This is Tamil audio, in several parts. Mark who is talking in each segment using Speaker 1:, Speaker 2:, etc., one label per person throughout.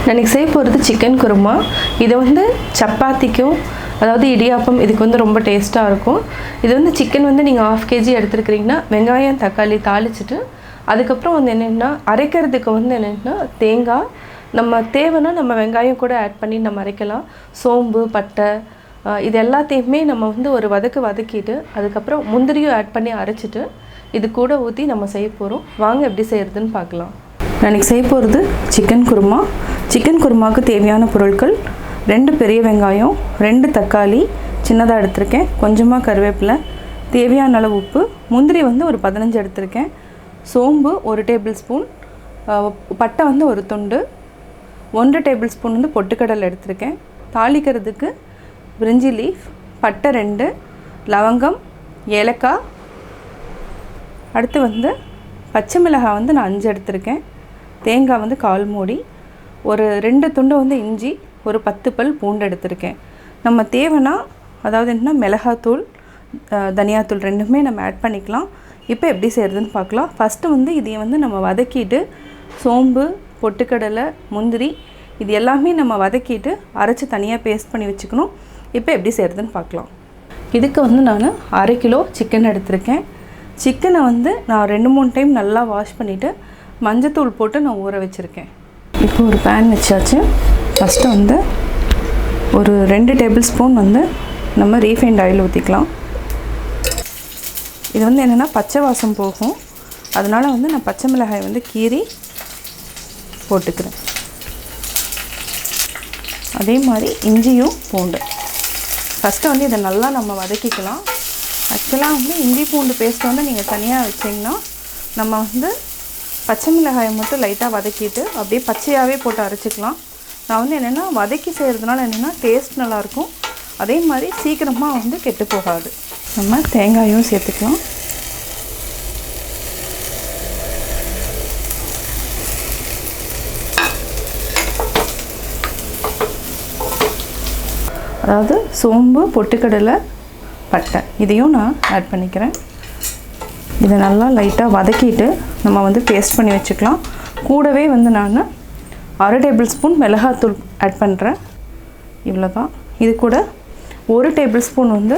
Speaker 1: நான் செய்ய போகிறது சிக்கன் குருமா. இது வந்து சப்பாத்திக்கும் அதாவது இடியாப்பம் இதுக்கு வந்து ரொம்ப டேஸ்ட்டாக இருக்கும். இது வந்து சிக்கன் வந்து நீங்கள் 1/2 kg எடுத்துருக்கிறீங்கன்னா வெங்காயம் தக்காளி தாளிச்சிட்டு அதுக்கப்புறம் வந்து என்னென்னா அரைக்கிறதுக்கு வந்து என்னென்னா தேங்காய் நம்ம தேவைன்னா நம்ம வெங்காயம் கூட ஆட் பண்ணி நம்ம அரைக்கலாம். சோம்பு பட்டை இது எல்லாத்தையுமே நம்ம வந்து ஒரு வதக்கிட்டு அதுக்கப்புறம் முந்திரியும் ஆட் பண்ணி அரைச்சிட்டு இது கூட ஊற்றி நம்ம செய்ய போகிறோம். வாங்க எப்படி செய்கிறதுன்னு பார்க்கலாம். நான் இன்றைக்கி செய்ய போகிறது சிக்கன் குருமா. சிக்கன் குருமாவுக்கு தேவையான பொருட்கள் 2 பெரிய வெங்காயம், 2 தக்காளி சின்னதாக எடுத்திருக்கேன், கொஞ்சமாக கருவேப்பிலை, தேவையான அளவு உப்பு, முந்திரி வந்து ஒரு 15 எடுத்திருக்கேன், சோம்பு 1 டேபிள் ஸ்பூன், பட்டை வந்து ஒரு துண்டு, 1 டேபிள் ஸ்பூன் வந்து பொட்டுக்கடலை எடுத்திருக்கேன், தாளிக்கிறதுக்கு பிரிஞ்சி லீஃப், பட்டை 2, லவங்கம், ஏலக்காய், அடுத்து வந்து பச்சை மிளகாய் வந்து நான் 5 எடுத்திருக்கேன், தேங்காய் வந்து 1/4 மூடி, ஒரு 2 துண்டு வந்து இஞ்சி, ஒரு 10 பல் பூண்டு எடுத்திருக்கேன். நம்ம தேவைன்னா அதாவது என்ன மிளகாத்தூள் தனியாத்தூள் ரெண்டுமே நம்ம ஆட் பண்ணிக்கலாம். இப்போ எப்படி செய்கிறதுன்னு பார்க்கலாம். ஃபஸ்ட்டு வந்து இதை வந்து நம்ம வதக்கிட்டு சோம்பு பொட்டுக்கடலை முந்திரி இது எல்லாமே நம்ம வதக்கிட்டு அரைச்சி தனியாக பேஸ்ட் பண்ணி வச்சுக்கணும். இப்போ எப்படி செய்கிறதுன்னு பார்க்கலாம். இதுக்கு வந்து நான் 1/2 கிலோ சிக்கன் எடுத்திருக்கேன். சிக்கனை வந்து நான் 2-3 டைம் நல்லா வாஷ் பண்ணிவிட்டு மஞ்சத்தூள் போட்டு நான் ஊற வச்சுருக்கேன். இப்போ ஒரு பேன் வச்சாச்சு. ஃபஸ்ட்டு வந்து ஒரு 2 டேபிள் ஸ்பூன் வந்து நம்ம ரீஃபைண்ட் ஆயில் ஊற்றிக்கலாம். இது வந்து என்னென்னா பச்சை வாசம் போகும், அதனால் வந்து நான் பச்சை மிளகாய் வந்து கீறி போட்டுக்கிறேன். அதே மாதிரி இஞ்சியும் பூண்டு ஃபஸ்ட்டு வந்து இதை நல்லா நம்ம வதக்கிக்கலாம். ஆக்சுவலாக வந்து இஞ்சி பூண்டு பேஸ்ட்டை வந்து நீங்கள் தனியாக வச்சிங்கன்னா நம்ம வந்து பச்சை மிளகாயை மட்டும் லைட்டாக வதக்கிட்டு அப்படியே பச்சையாகவே போட்டு அரைச்சிக்கலாம். நான் வந்து என்னென்னா வதக்கி செய்கிறதுனால என்னென்னா டேஸ்ட் நல்லாயிருக்கும், அதே மாதிரி சீக்கிரமாக வந்து கெட்டு போகாது. நம்ம தேங்காயும் சேர்த்துக்கலாம். அதாவது சோம்பு பொட்டுக்கடலை பட்டை இதையும் நான் ஆட் பண்ணிக்கிறேன். இதை நல்லா லைட்டாக வதக்கிட்டு நம்ம வந்து பேஸ்ட் பண்ணி வச்சுக்கலாம். கூடவே வந்து நான் 1/2 டேபிள் ஸ்பூன் மிளகாத்தூள் ஆட் பண்ணுறேன். இவ்வளோ தான். இது கூட 1 டேபிள் ஸ்பூன் வந்து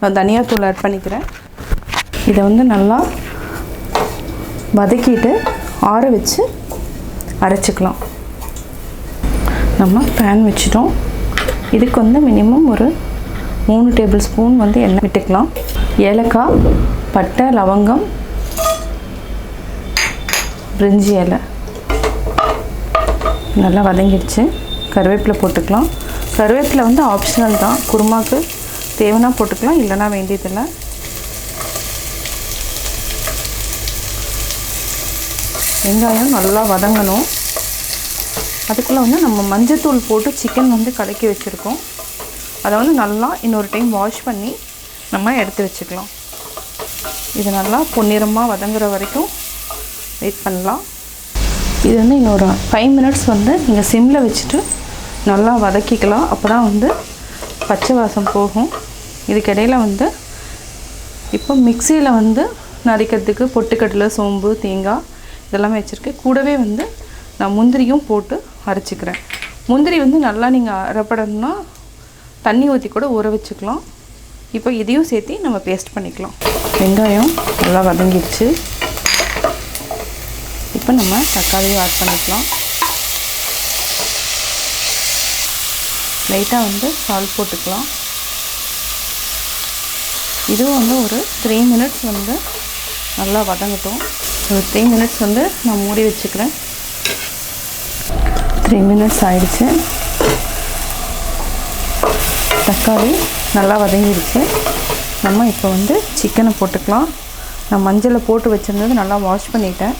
Speaker 1: நான் தனியாத்தூள் ஆட் பண்ணிக்கிறேன். இதை வந்து நல்லா வதக்கிட்டு ஆற வச்சு அரைச்சிக்கலாம். நம்ம பேன் வச்சுட்டோம். இதுக்கு வந்து மினிமம் ஒரு 3 டேபிள் ஸ்பூன் வந்து எண்ணெய் விட்டுக்கலாம். ஏலக்காய் பட்டை லவங்கம் பிரிஞ்சி இலை நல்லா வதங்கிடுச்சு. கருவேப்பிலை போட்டுக்கலாம். கருவேப்பிலை வந்து ஆப்ஷனல் தான், குருமாவுக்கு தேவைன்னா போட்டுக்கலாம், இல்லைனா வேண்டியதில்லை. வெங்காயம் நல்லா வதங்கணும். அதுக்குள்ளே வந்து நம்ம மஞ்சத்தூள் போட்டு சிக்கன் வந்து கலக்கி வச்சுருக்கோம். அதை வந்து நல்லா இன்னொரு டைம் வாஷ் பண்ணி நம்ம எடுத்து வச்சுக்கலாம். இது நல்லா பொன்னிறமாக வதங்குற வரைக்கும் வெயிட் பண்ணலாம். இது வந்து இன்னொரு 5 மினிட்ஸ் வந்து நீங்கள் சிம்மில் வச்சுட்டு நல்லா வதக்கிக்கலாம். அப்போ தான் வந்து பச்சை வாசம் போகும். இதுக்கிடையில் வந்து இப்போ மிக்சியில் வந்து நரைக்கிறதுக்கு பொட்டுக்கடலை சோம்பு தேங்காய் இதெல்லாமே வச்சுருக்கேன். கூடவே வந்து நான் முந்திரியும் போட்டு அரைச்சிக்கிறேன். முந்திரி வந்து நல்லா நீங்கள் அரைப்படணும்னா தண்ணி ஊற்றி கூட ஊற வச்சுக்கலாம். இப்போ இதையும் சேர்த்து நம்ம பேஸ்ட் பண்ணிக்கலாம். வெங்காயம் நல்லா வதங்கிடுச்சு. இப்போ நம்ம தக்காளியும் ஆட் பண்ணிக்கலாம். லைட்டாக வந்து சால்ட் போட்டுக்கலாம். இதுவும் வந்து ஒரு 3 மினிட்ஸ் வந்து நல்லா வதங்கட்டும். ஒரு 3 மினிட்ஸ் வந்து நான் மூடி வச்சுக்கிறேன். 3 மினிட்ஸ் ஆயிடுச்சு. தக்காளி நல்லா வதங்கிடுச்சு. நம்ம இப்போ வந்து சிக்கனை போட்டுக்கலாம். நான் மஞ்சளை போட்டு வச்சுருந்தது நல்லா வாஷ் பண்ணிட்டேன்.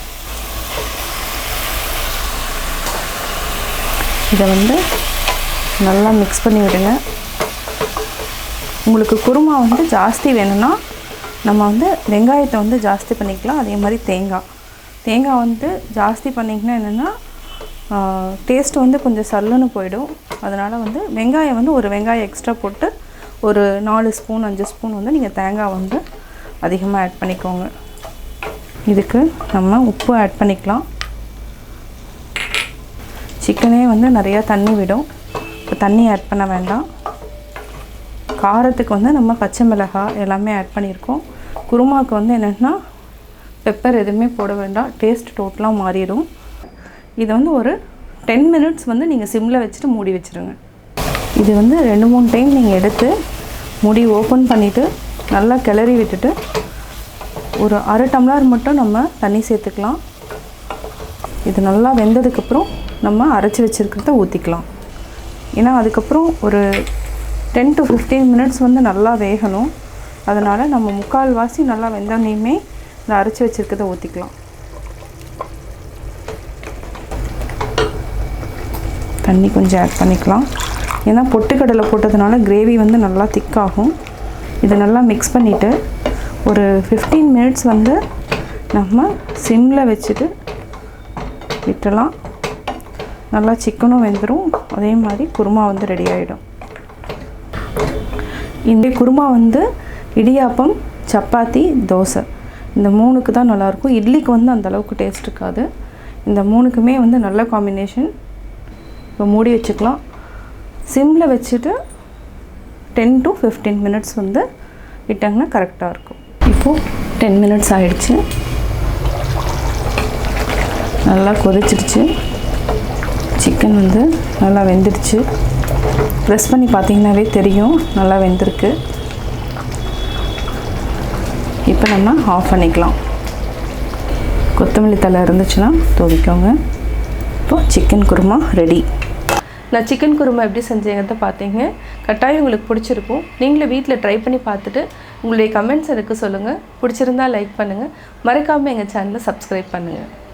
Speaker 1: இதை வந்து நல்லா மிக்ஸ் பண்ணி விடுங்க. உங்களுக்கு குருமா வந்து ஜாஸ்தி வேணும்னா நம்ம வந்து வெங்காயத்தை வந்து ஜாஸ்தி பண்ணிக்கலாம். அதே மாதிரி தேங்காய் வந்து ஜாஸ்தி பண்ணிங்கன்னா என்னென்னா டேஸ்ட்டு வந்து கொஞ்சம் சல்லுன்னு போயிடும். அதனால் வந்து வெங்காயம் வந்து ஒரு வெங்காயம் எக்ஸ்ட்ரா போட்டு ஒரு 4 ஸ்பூன் 5 ஸ்பூன் வந்து நீங்கள் தேங்காய் வந்து அதிகமாக ஆட் பண்ணிக்கோங்க. இதுக்கு நம்ம உப்பு ஆட் பண்ணிக்கலாம். சிக்கனே வந்து நிறையா தண்ணி விடும். இப்போ தண்ணி ஆட் பண்ண வேண்டாம். காரத்துக்கு வந்து நம்ம பச்சை மிளகாய் எல்லாமே ஆட் பண்ணியிருக்கோம். குருமாவுக்கு வந்து என்னென்னா பெப்பர் எதுவுமே போட வேண்டாம், டேஸ்ட் டோட்டலாக மாறிடும். இது வந்து ஒரு 10 மினிட்ஸ் வந்து நீங்கள் சிம்மில் வச்சுட்டு மூடி வச்சுருங்க. இது வந்து 2-3 டைம் நீங்கள் எடுத்து மூடி ஓப்பன் பண்ணிவிட்டு நல்லா கிளறி விட்டுட்டு ஒரு அரை டம்ளர் மட்டும் நம்ம தண்ணி சேர்த்துக்கலாம். இது நல்லா வெந்ததுக்கப்புறம் நம்ம அரைச்சி வச்சுருக்கிறத ஊற்றிக்கலாம். ஏன்னா அதுக்கப்புறம் ஒரு 10 to 15 மினிட்ஸ் வந்து நல்லா வேகணும். அதனால் நம்ம முக்கால்வாசி நல்லா வெந்தோன்னையுமே இந்த அரைச்சி வச்சுருக்கிறத ஊற்றிக்கலாம். தண்ணி கொஞ்சம் ஆட் பண்ணிக்கலாம். ஏன்னா பொட்டுக்கடலை போட்டதுனால கிரேவி வந்து நல்லா திக்காகும். இதை நல்லா மிக்ஸ் பண்ணிவிட்டு ஒரு 15 மினிட்ஸ் வந்து நம்ம சிம்மில் வச்சுட்டு விட்டுலாம். நல்லா சிக்கனும் வெந்துடும், அதே மாதிரி குருமா வந்து ரெடி ஆகிடும். இந்த குருமா வந்து இடியாப்பம், சப்பாத்தி, தோசை இந்த 3க்கு தான் நல்லாயிருக்கும். இட்லிக்கு வந்து அந்தளவுக்கு டேஸ்ட் இருக்காது. இந்த 3க்குமே வந்து நல்ல காம்பினேஷன். இப்போ மூடி வச்சுக்கலாம். சிம்மில் வச்சுட்டு 10 to 15 மினிட்ஸ் வந்து விட்டாங்கன்னா கரெக்டாக இருக்கும். இப்போது 10 மினிட்ஸ் ஆகிடுச்சு. நல்லா கொதிச்சிடுச்சு. சிக்கன் வந்து நல்லா வெந்துடுச்சு. ப்ரெஸ் பண்ணி பார்த்தீங்கன்னாவே தெரியும் நல்லா வெந்திருக்கு. இப்போ நம்ம ஆஃப் பண்ணிக்கலாம். கொத்தமல்லி தழை இருந்துச்சுன்னா தூவிக்கோங்க. இப்போது சிக்கன் குருமா ரெடி. நான் சிக்கன் குருமா எப்படி செஞ்சேங்கிறத பார்த்தீங்க. கட்டாயம் உங்களுக்கு பிடிச்சிருக்கும். நீங்களும் வீட்டில் ட்ரை பண்ணி பார்த்துட்டு உங்களுடைய கமெண்ட்ஸ் எனக்கு சொல்லுங்கள். பிடிச்சிருந்தால் லைக் பண்ணுங்கள். மறக்காமல் எங்கள் சேனலை சப்ஸ்கிரைப் பண்ணுங்கள்.